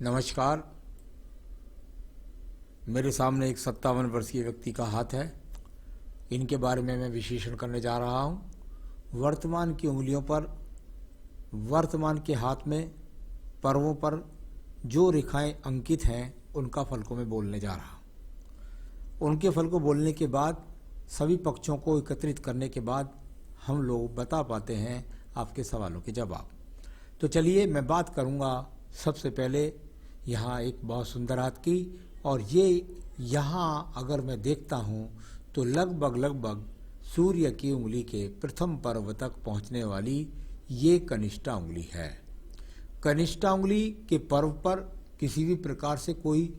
नमस्कार। मेरे सामने एक 57 वर्षीय व्यक्ति का हाथ है। इनके बारे में मैं विश्लेषण करने जा रहा हूँ। वर्तमान की उंगलियों पर, वर्तमान के हाथ में, पर्वों पर जो रेखाएं अंकित हैं उनका फल को मैं बोलने जा रहा हूँ। उनके फल को बोलने के बाद सभी पक्षों को एकत्रित करने के बाद हम लोग बता पाते हैं आपके सवालों के जवाब। तो चलिए मैं बात करूँगा सबसे पहले यहाँ एक बहुत सुंदर हाथ की, और ये यहाँ अगर मैं देखता हूँ तो लगभग सूर्य की उंगली के प्रथम पर्व तक पहुँचने वाली ये कनिष्ठा उंगली है। कनिष्ठा उंगली के पर्व पर किसी भी प्रकार से कोई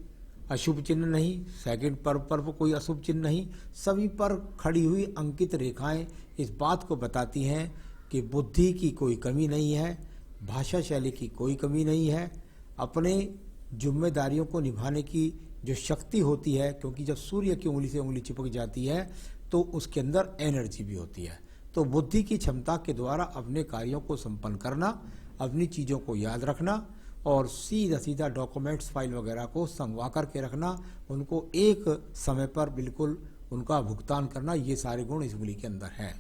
अशुभ चिन्ह नहीं, सेकंड पर्व पर कोई अशुभ चिन्ह नहीं। सभी पर खड़ी हुई अंकित रेखाएं इस बात को बताती हैं कि बुद्धि की कोई कमी नहीं है, भाषा शैली की कोई कमी नहीं है, अपने जिम्मेदारियों को निभाने की जो शक्ति होती है, क्योंकि जब सूर्य की उंगली से उंगली चिपक जाती है तो उसके अंदर एनर्जी भी होती है। तो बुद्धि की क्षमता के द्वारा अपने कार्यों को संपन्न करना, अपनी चीज़ों को याद रखना और सीधा डॉक्यूमेंट्स फाइल वगैरह को संगवा करके रखना, उनको एक समय पर बिल्कुल उनका भुगतान करना, ये सारे गुण इस उंगली के अंदर हैं।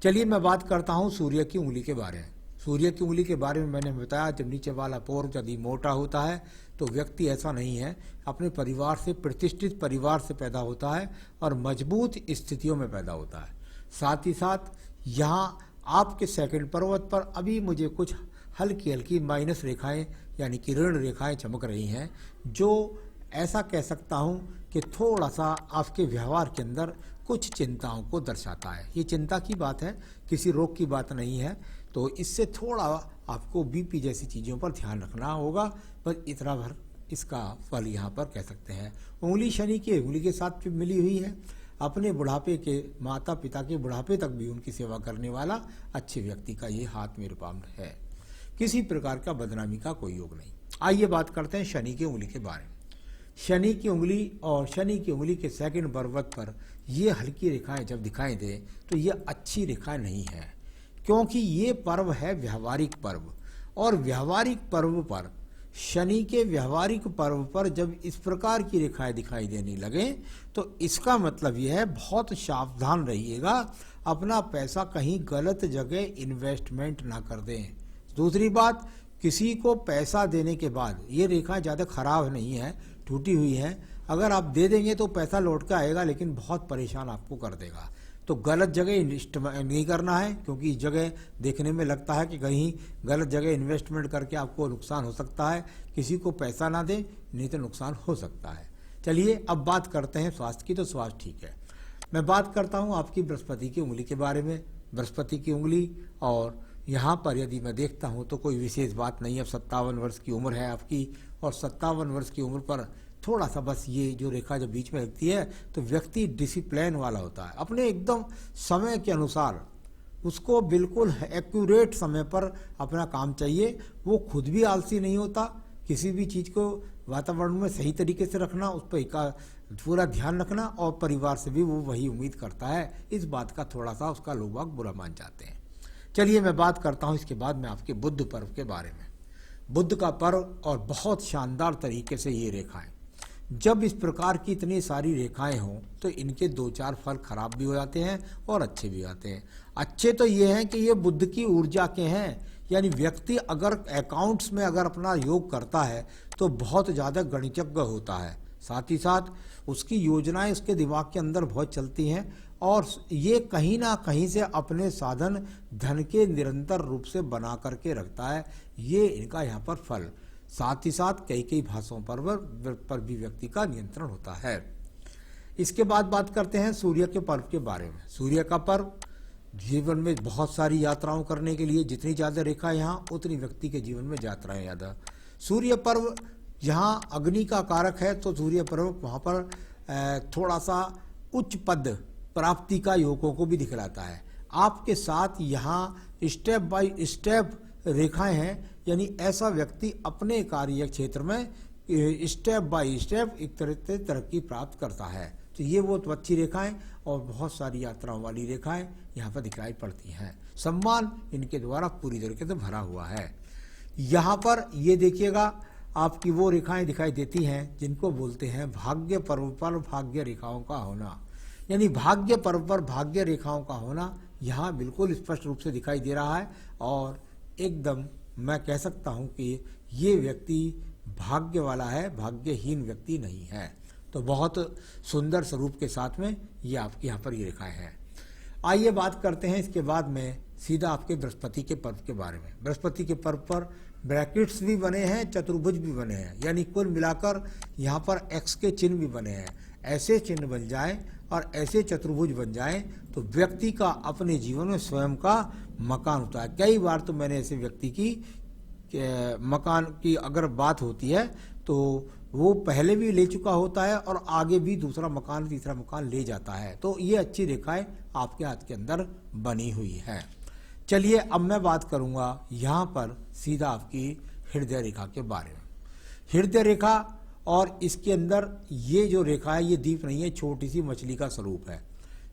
चलिए मैं बात करता हूँ सूर्य की उंगली के बारे में। सूर्य की उंगली के बारे में मैंने बताया, जब नीचे वाला पोर यदि मोटा होता है तो व्यक्ति ऐसा नहीं है, अपने परिवार से, प्रतिष्ठित परिवार से पैदा होता है और मजबूत स्थितियों में पैदा होता है। साथ ही साथ यहाँ आपके सेकंड पर्वत पर अभी मुझे कुछ हल्की हल्की माइनस रेखाएं यानी कि ऋण रेखाएं चमक रही हैं, जो ऐसा कह सकता हूँ कि थोड़ा सा आपके व्यवहार के अंदर कुछ चिंताओं को दर्शाता है। ये चिंता की बात है, किसी रोग की बात नहीं है। तो इससे थोड़ा आपको बीपी जैसी चीज़ों पर ध्यान रखना होगा, पर इतना भर इसका फल यहाँ पर कह सकते हैं। उंगली शनि की उंगली के साथ मिली हुई है। अपने बुढ़ापे के, माता पिता के बुढ़ापे तक भी उनकी सेवा करने वाला अच्छे व्यक्ति का ये हाथ मेरे पास है। किसी प्रकार का बदनामी का कोई योग नहीं। आइए बात करते हैं शनि की उंगली के बारे में। शनि की उंगली और शनि की उंगली के सेकंड पर्वत पर ये हल्की रेखाएं जब दिखाई दे तो ये अच्छी रेखाएं नहीं है, क्योंकि ये पर्व है व्यवहारिक पर्व, और व्यवहारिक पर्व पर, शनि के व्यवहारिक पर्व पर जब इस प्रकार की रेखाएं दिखाई देने लगे तो इसका मतलब यह है बहुत सावधान रहिएगा, अपना पैसा कहीं गलत जगह इन्वेस्टमेंट ना कर दें। दूसरी बात, किसी को पैसा देने के बाद, ये रेखाएं ज़्यादा खराब नहीं है, टूटी हुई है, अगर आप दे देंगे तो पैसा लौट के आएगा, लेकिन बहुत परेशान आपको कर देगा। तो गलत जगह इन्वेस्ट नहीं करना है, क्योंकि इस जगह देखने में लगता है कि कहीं गलत जगह इन्वेस्टमेंट करके आपको नुकसान हो सकता है। किसी को पैसा ना दें, नहीं तो नुकसान हो सकता है। चलिए अब बात करते हैं स्वास्थ्य की। तो स्वास्थ्य ठीक है। मैं बात करता हूँ आपकी बृहस्पति की उंगली के बारे में। बृहस्पति की उंगली, और यहाँ पर यदि मैं देखता हूँ तो कोई विशेष बात नहीं है। 57 वर्ष की उम्र है आपकी, और 57 वर्ष की उम्र पर थोड़ा सा बस ये जो रेखा जब बीच में लगती है तो व्यक्ति डिसिप्लिन वाला होता है, अपने एकदम समय के अनुसार उसको बिल्कुल एक्यूरेट समय पर अपना काम चाहिए। वो खुद भी आलसी नहीं होता, किसी भी चीज़ को वातावरण में सही तरीके से रखना, उस पर पूरा ध्यान रखना, और परिवार से भी वो वही उम्मीद करता है। इस बात का थोड़ा सा उसका लोग बाग बुरा मान जाते हैं। चलिए मैं बात करता हूँ इसके बाद में आपके बुध पर्व के बारे में। बुध का पर्व, और बहुत शानदार तरीके से ये रेखाएं, जब इस प्रकार की इतनी सारी रेखाएं हों तो इनके 2-4 फल खराब भी हो जाते हैं और अच्छे भी आते हैं। अच्छे तो ये हैं कि ये बुध की ऊर्जा के हैं, यानी व्यक्ति अगर अकाउंट्स में अगर अपना योग करता है तो बहुत ज़्यादा गणितज्ञ होता है। साथ ही साथ उसकी योजनाएं उसके दिमाग के अंदर बहुत चलती हैं, और ये कहीं ना कहीं से अपने साधन धन के निरंतर रूप से बना करके रखता है। ये इनका यहाँ पर फल। साथ ही साथ कई भाषाओं पर भी व्यक्ति का नियंत्रण होता है। इसके बाद बात करते हैं सूर्य के पर्व के बारे में। सूर्य का पर्व जीवन में बहुत सारी यात्राओं करने के लिए, जितनी ज़्यादा रेखा यहाँ उतनी व्यक्ति के जीवन में यात्राएं ज़्यादा। सूर्य पर्व यहाँ अग्नि का कारक है, तो सूर्य पर्व वहाँ पर थोड़ा सा उच्च पद प्राप्ति का योगों को भी दिखलाता है। आपके साथ यहाँ स्टेप बाय स्टेप रेखाएं हैं, यानी ऐसा व्यक्ति अपने कार्य क्षेत्र में स्टेप बाय स्टेप एक तरह से तरक्की प्राप्त करता है। तो ये वो तो अच्छी रेखाएं और बहुत सारी यात्राओं वाली रेखाएं यहाँ पर दिखाई पड़ती हैं। सम्मान इनके द्वारा पूरी तरीके से भरा हुआ है। यहाँ पर ये देखिएगा, आपकी वो रेखाएं दिखाई देती हैं जिनको बोलते हैं भाग्य पर्व पर भाग्य रेखाओं का होना। यानी भाग्य पर्व पर भाग्य रेखाओं का होना यहाँ बिल्कुल स्पष्ट रूप से दिखाई दे रहा है और एकदम मैं कह सकता हूँ कि ये व्यक्ति भाग्य वाला है, भाग्यहीन व्यक्ति नहीं है। तो बहुत सुंदर स्वरूप के साथ में ये आपके यहाँ पर ये रेखाएं हैं। आइए बात करते हैं इसके बाद में सीधा आपके बृहस्पति के पर्व के बारे में। बृहस्पति के पर्व पर ब्रैकेट्स भी बने हैं, चतुर्भुज भी बने हैं, यानी कुल मिलाकर यहाँ पर एक्स के चिन्ह भी बने हैं। ऐसे चिन्ह बन जाएं और ऐसे चतुर्भुज बन जाएं तो व्यक्ति का अपने जीवन में स्वयं का मकान होता है। कई बार तो मैंने ऐसे व्यक्ति की मकान की अगर बात होती है तो वो पहले भी ले चुका होता है और आगे भी दूसरा मकान तीसरा मकान ले जाता है। तो ये अच्छी रेखाएं आपके हाथ के अंदर बनी हुई है। चलिए अब मैं बात करूंगा यहाँ पर सीधा आपकी हृदय रेखा के बारे में। हृदय रेखा और इसके अंदर ये जो रेखा है ये दीप नहीं है, छोटी सी मछली का स्वरूप है।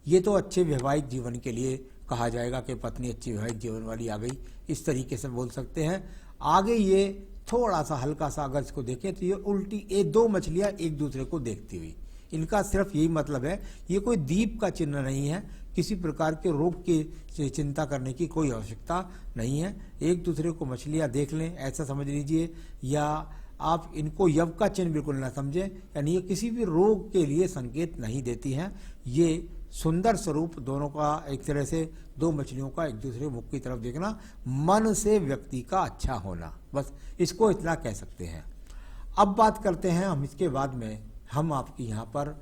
ये तो अच्छे वैवाहिक जीवन के लिए कहा जाएगा कि पत्नी अच्छी वैवाहिक जीवन वाली आ गई, इस तरीके से बोल सकते हैं। आगे ये थोड़ा सा हल्का सा अगर इसको देखें तो ये उल्टी ये दो मछलियां एक दूसरे को देखती हुई, इनका सिर्फ यही मतलब है। ये कोई दीप का चिन्ह नहीं है, किसी प्रकार के रोग की चिंता करने की कोई आवश्यकता नहीं है। एक दूसरे को मछलियां देख लें ऐसा समझ लीजिए, या आप इनको यव का चिन्ह बिल्कुल ना समझें, यानी ये किसी भी रोग के लिए संकेत नहीं देती हैं। ये सुंदर स्वरूप दोनों का एक तरह से दो मछलियों का एक दूसरे मुख की तरफ देखना, मन से व्यक्ति का अच्छा होना, बस इसको इतना कह सकते हैं। अब बात करते हैं हम इसके बाद में हम आपकी यहाँ पर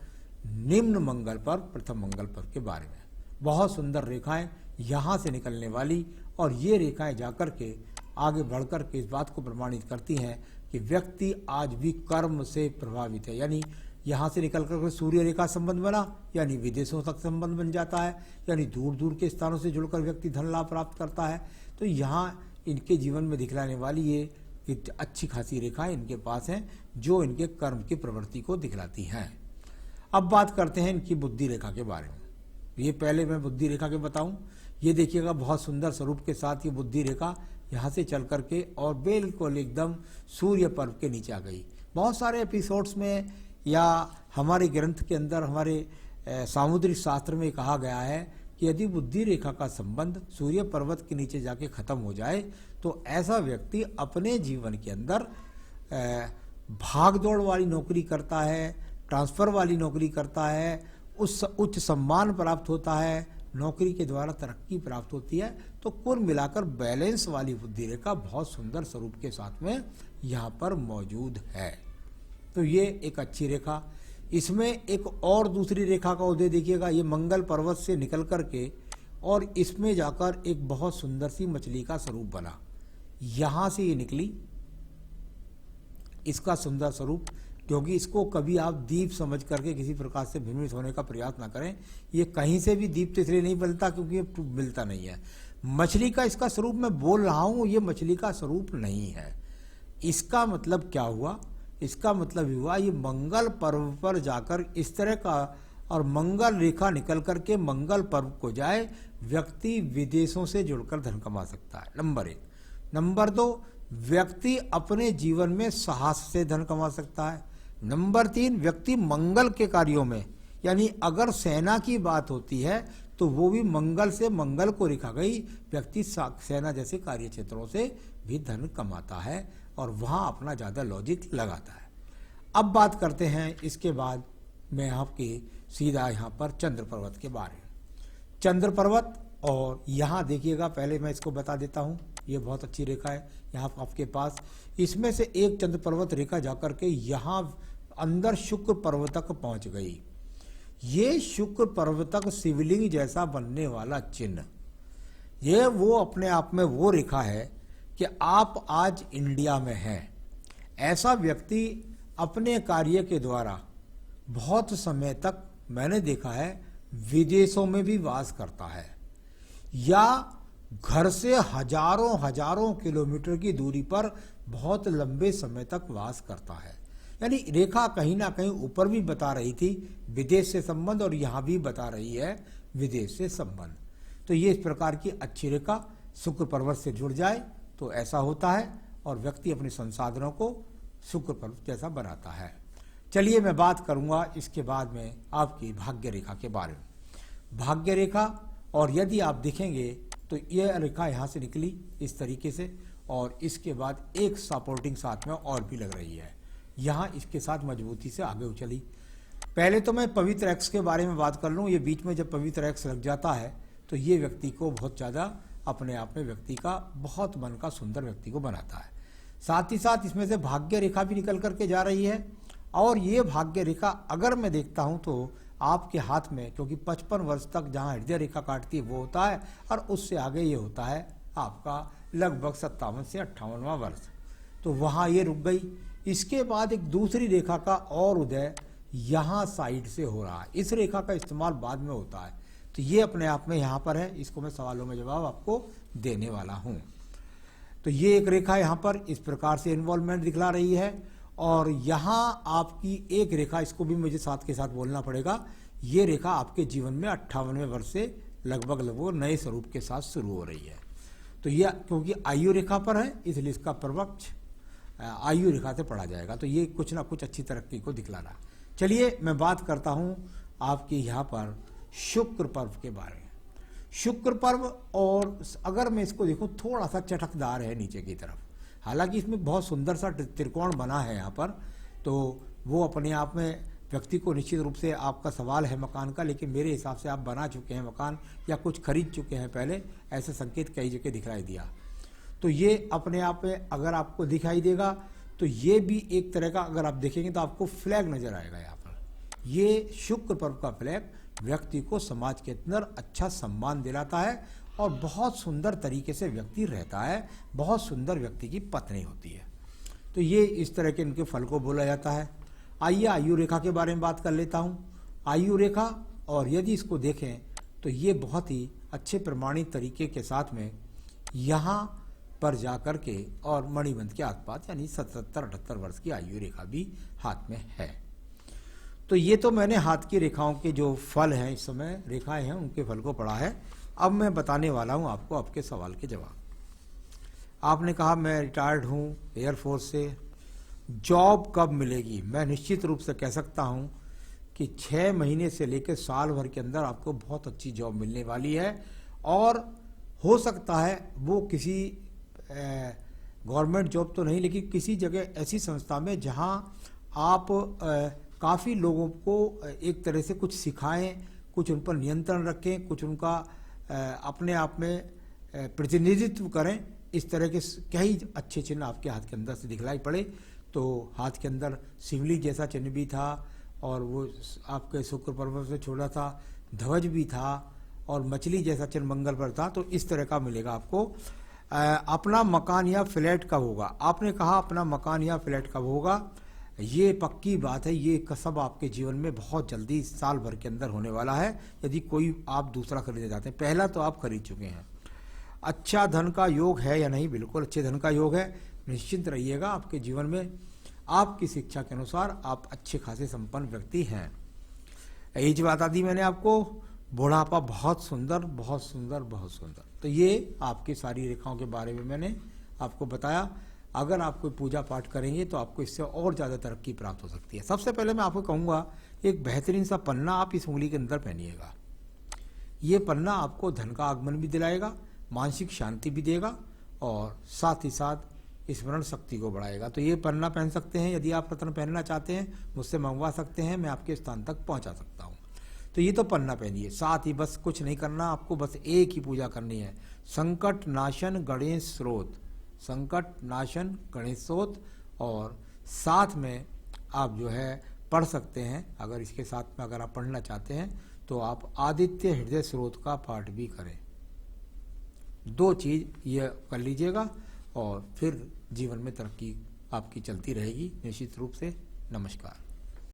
निम्न मंगल पर प्रथम मंगल पर के बारे में। बहुत सुंदर रेखाएं यहाँ से निकलने वाली और ये रेखाएं जाकर के आगे बढ़कर के इस बात को प्रमाणित करती हैं कि व्यक्ति आज भी कर्म से प्रभावित है। यानी यहाँ से निकल कर सूर्य रेखा संबंध बना, यानी विदेशों तक संबंध बन जाता है, यानी दूर दूर के स्थानों से जुड़कर व्यक्ति धन लाभ प्राप्त करता है। तो यहाँ इनके जीवन में दिखलाने वाली ये अच्छी खासी रेखाएं इनके पास हैं जो इनके कर्म की प्रवृत्ति को दिखलाती हैं। अब बात करते हैं इनकी बुद्धि रेखा के बारे में। ये पहले मैं बुद्धि रेखा के बताऊं, ये देखिएगा बहुत सुंदर स्वरूप के साथ ये बुद्धि रेखा यहाँ से चल करके और बिल्कुल एकदम सूर्य पर्व के नीचे आ गई। बहुत सारे एपिसोड्स में या हमारे ग्रंथ के अंदर हमारे सामुद्रिक शास्त्र में कहा गया है कि यदि बुद्धि रेखा का संबंध सूर्य पर्वत के नीचे जाके खत्म हो जाए तो ऐसा व्यक्ति अपने जीवन के अंदर भाग दौड़ वाली नौकरी करता है, ट्रांसफर वाली नौकरी करता है, उस उच्च सम्मान प्राप्त होता है, नौकरी के द्वारा तरक्की प्राप्त होती है। तो कुल मिलाकर बैलेंस वाली बुद्धि रेखा बहुत सुंदर स्वरूप के साथ में यहाँ पर मौजूद है। तो ये एक अच्छी रेखा। इसमें एक और दूसरी रेखा का उदय देखिएगा, ये मंगल पर्वत से निकल करके और इसमें जाकर एक बहुत सुंदर सी मछली का स्वरूप बना। यहाँ से ये निकली, इसका सुंदर स्वरूप, क्योंकि इसको कभी आप दीप समझ करके किसी प्रकार से भ्रमित होने का प्रयास ना करें। ये कहीं से भी दीप तो इसलिए नहीं बनता क्योंकि ये मिलता नहीं है। मछली का इसका स्वरूप मैं बोल रहा हूँ, ये मछली का स्वरूप नहीं है। इसका मतलब क्या हुआ? इसका मतलब हुआ ये मंगल पर्व पर जाकर इस तरह का और मंगल रेखा निकल करके मंगल पर्व को जाए, व्यक्ति विदेशों से जुड़कर धन कमा सकता है, नंबर 1। नंबर 2, व्यक्ति अपने जीवन में साहस से धन कमा सकता है। नंबर 3, व्यक्ति मंगल के कार्यों में, यानी अगर सेना की बात होती है तो वो भी मंगल से, मंगल को रेखा गई, व्यक्ति सेना जैसे कार्य क्षेत्रों से भी धन कमाता है और वहाँ अपना ज़्यादा लॉजिक लगाता है। अब बात करते हैं इसके बाद मैं आपके सीधा यहाँ पर चंद्र पर्वत के बारे में। चंद्र पर्वत, और यहाँ देखिएगा पहले मैं इसको बता देता हूँ, ये बहुत अच्छी रेखा है यहाँ आपके पास। इसमें से एक चंद्र पर्वत रेखा जाकर के यहाँ अंदर शुक्र पर्वत तक पहुँच गई। ये शुक्र पर्वतक शिवलिंग जैसा बनने वाला चिन्ह, ये वो अपने आप में वो रेखा है कि आप आज इंडिया में हैं। ऐसा व्यक्ति अपने कार्य के द्वारा बहुत समय तक मैंने देखा है विदेशों में भी वास करता है, या घर से हजारों हजारों किलोमीटर की दूरी पर बहुत लंबे समय तक वास करता है। यानी रेखा कहीं ना कहीं ऊपर भी बता रही थी विदेश से संबंध और यहाँ भी बता रही है विदेश से संबंध। तो ये इस प्रकार की अच्छी रेखा शुक्र पर्वत से जुड़ जाए तो ऐसा होता है और व्यक्ति अपने संसाधनों को शुक्र पर्व जैसा बनाता है। चलिए मैं बात करूंगा इसके बाद में आपकी भाग्य रेखा के बारे में। भाग्य रेखा, और यदि आप देखेंगे तो ये रेखा यहाँ से निकली इस तरीके से, और इसके बाद एक सपोर्टिंग साथ में और भी लग रही है, यहाँ इसके साथ मजबूती से आगे उछली। पहले तो मैं पवित्र एक्स के बारे में बात कर लूँ। ये बीच में जब पवित्र एक्स लग जाता है तो ये व्यक्ति को बहुत ज़्यादा अपने आप में व्यक्ति का बहुत मन का सुंदर व्यक्ति को बनाता है। साथ ही साथ इसमें से भाग्य रेखा भी निकल करके जा रही है, और ये भाग्य रेखा अगर मैं देखता हूँ तो आपके हाथ में, क्योंकि 55 वर्ष तक जहाँ हृदय रेखा काटती है वो होता है, और उससे आगे ये होता है आपका लगभग 57 से 58वां वर्ष, तो वहाँ ये रुक गई। इसके बाद एक दूसरी रेखा का और उदय यहाँ साइड से हो रहा है। इस रेखा का इस्तेमाल बाद में होता है, तो ये अपने आप में यहाँ पर है। इसको मैं सवालों में जवाब आपको देने वाला हूँ। तो ये एक रेखा यहाँ पर इस प्रकार से इन्वॉल्वमेंट दिखला रही है, और यहाँ आपकी एक रेखा, इसको भी मुझे साथ के साथ बोलना पड़ेगा, ये रेखा आपके जीवन में 58वें वर्ष से लगभग नए स्वरूप के साथ शुरू हो रही है। तो यह क्योंकि आयु रेखा पर है, इसलिए इसका प्रवक्ष आयु रेखा से पढ़ा जाएगा, तो ये कुछ ना कुछ अच्छी तरक्की को दिखला रहा। चलिए मैं बात करता हूँ आपके यहाँ पर शुक्र पर्व के बारे में। शुक्र पर्व, और अगर मैं इसको देखूँ थोड़ा सा चटकदार है नीचे की तरफ, हालांकि इसमें बहुत सुंदर सा त्रिकोण बना है यहाँ पर, तो वो अपने आप में व्यक्ति को निश्चित रूप से, आपका सवाल है मकान का, लेकिन मेरे हिसाब से आप बना चुके हैं मकान या कुछ खरीद चुके हैं पहले, ऐसे संकेत कई जगह दिखाई दिया। तो ये अपने आप में अगर आपको दिखाई देगा तो ये भी एक तरह का, अगर आप देखेंगे तो आपको फ्लैग नजर आएगा यहाँ पर। ये शुक्र पर्व का फ्लैग व्यक्ति को समाज के अंदर अच्छा सम्मान दिलाता है, और बहुत सुंदर तरीके से व्यक्ति रहता है, बहुत सुंदर व्यक्ति की पत्नी होती है। तो ये इस तरह के इनके फल को बोला जाता है। आइए आयु रेखा के बारे में बात कर लेता हूँ। आयु रेखा, और यदि इसको देखें तो ये बहुत ही अच्छे प्रमाणित तरीके के साथ में यहाँ पर जा कर के, और मणिबंध के आसपास, यानी 77-78 वर्ष की आयु रेखा भी हाथ में है। तो ये तो मैंने हाथ की रेखाओं के जो फल हैं, इस समय रेखाएं हैं, उनके फल को पढ़ा है। अब मैं बताने वाला हूँ आपको आपके सवाल के जवाब। आपने कहा मैं रिटायर्ड हूँ एयरफोर्स से, जॉब कब मिलेगी? मैं निश्चित रूप से कह सकता हूँ कि 6 महीने से लेकर साल भर के अंदर आपको बहुत अच्छी जॉब मिलने वाली है, और हो सकता है वो किसी गवर्नमेंट जॉब तो नहीं, लेकिन किसी जगह ऐसी संस्था में जहां आप काफ़ी लोगों को एक तरह से कुछ सिखाएं, कुछ उन पर नियंत्रण रखें, कुछ उनका अपने आप में प्रतिनिधित्व करें। इस तरह के कई अच्छे चिन्ह आपके हाथ के अंदर से दिखलाई पड़े। तो हाथ के अंदर शिवली जैसा चिन्ह भी था, और वो आपके शुक्र पर्व से छोड़ा था, ध्वज भी था, और मछली जैसा चिन्ह मंगल पर था। तो इस तरह का मिलेगा आपको। अपना मकान या फ्लैट कब होगा? आपने कहा अपना मकान या फ्लैट कब होगा, ये पक्की बात है, ये सब आपके जीवन में बहुत जल्दी साल भर के अंदर होने वाला है। यदि कोई आप दूसरा खरीदना चाहते हैं, पहला तो आप खरीद चुके हैं। अच्छा धन का योग है या नहीं? बिल्कुल अच्छे धन का योग है। निश्चिंत रहिएगा, आपके जीवन में आपकी शिक्षा के अनुसार आप अच्छे खासे संपन्न व्यक्ति हैं। एज बता दी मैंने आपको, बुढ़ापा बहुत सुंदर, बहुत सुंदर, बहुत सुंदर। तो ये आपकी सारी रेखाओं के बारे में मैंने आपको बताया। अगर आप कोई पूजा पाठ करेंगे तो आपको इससे और ज़्यादा तरक्की प्राप्त हो सकती है। सबसे पहले मैं आपको कहूँगा, एक बेहतरीन सा पन्ना आप इस उंगली के अंदर पहनिएगा। ये पन्ना आपको धन का आगमन भी दिलाएगा, मानसिक शांति भी देगा, और साथ ही साथ स्मरण शक्ति को बढ़ाएगा। तो ये पन्ना पहन सकते हैं। यदि आप रत्न पहनना चाहते हैं मुझसे मंगवा सकते हैं, मैं आपके स्थान तक पहुंचा सकता हूं। तो ये तो पन्ना पहनिए। साथ ही बस कुछ नहीं करना, आपको बस एक ही पूजा करनी है, संकट नाशन गणेश स्रोत, संकट नाशन गणेश स्रोत। और साथ में आप जो है पढ़ सकते हैं, अगर इसके साथ में अगर आप पढ़ना चाहते हैं तो आप आदित्य हृदय स्रोत का पाठ भी करें। 2 चीज़ ये कर लीजिएगा, और फिर जीवन में तरक्की आपकी चलती रहेगी निश्चित रूप से। नमस्कार।